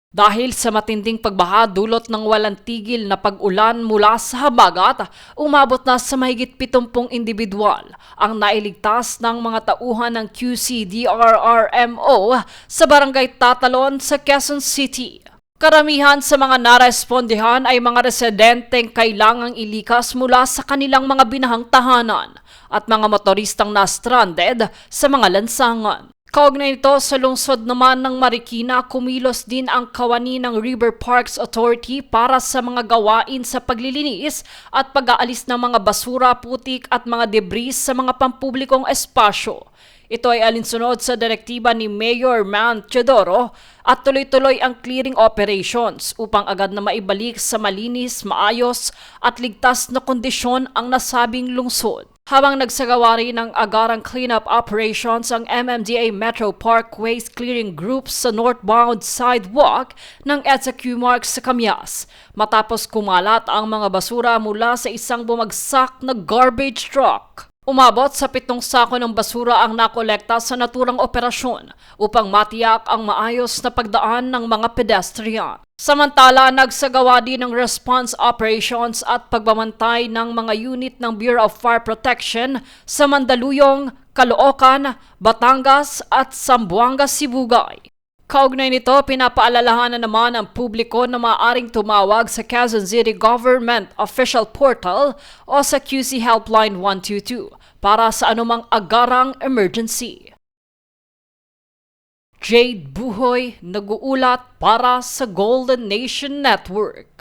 Dahil sa matinding pagbaha dulot ng walang tigil na pag-ulan mula sa habagat, umabot na sa mahigit 70 individual ang nailigtas ng mga tauhan ng QCDRRMO sa barangay Tatalon sa Quezon City. Karamihan sa mga narespondihan ay mga residenteng kailangang ilikas mula sa kanilang mga binahang tahanan at mga motoristang na-stranded sa mga lansangan. Kaugnay nito sa lungsod naman ng Marikina, kumilos din ang kawani ng River Parks Authority para sa mga gawain sa paglilinis at pag-aalis ng mga basura, putik at mga debris sa mga pampublikong espasyo. Ito ay alinsunod sa direktiba ni Mayor Man Teodoro at tuloy-tuloy ang clearing operations upang agad na maibalik sa malinis, maayos at ligtas na kondisyon ang nasabing lungsod. Habang nagsagawa rin ng agarang cleanup operations ang MMDA Metro Parkways Clearing Group sa northbound sidewalk ng EDSA Q-Mark sa Camyas matapos kumalat ang mga basura mula sa isang bumagsak na garbage truck. Umabot sa 7 sako ng basura ang nakolekta sa naturang operasyon upang matiyak ang maayos na pagdaan ng mga pedestrian. Samantala, nagsagawa din ng response operations at pagbabantay ng mga unit ng Bureau of Fire Protection sa Mandaluyong, Caloocan, Batangas at Zamboanga, Sibugay. Kaugnay nito, pinapaalalahanan naman ang publiko na maaaring tumawag sa Quezon City Government Official Portal o sa QC Helpline 122 para sa anumang agarang emergency. Jade Buhoy, nag-uulat para sa Golden Nation Network.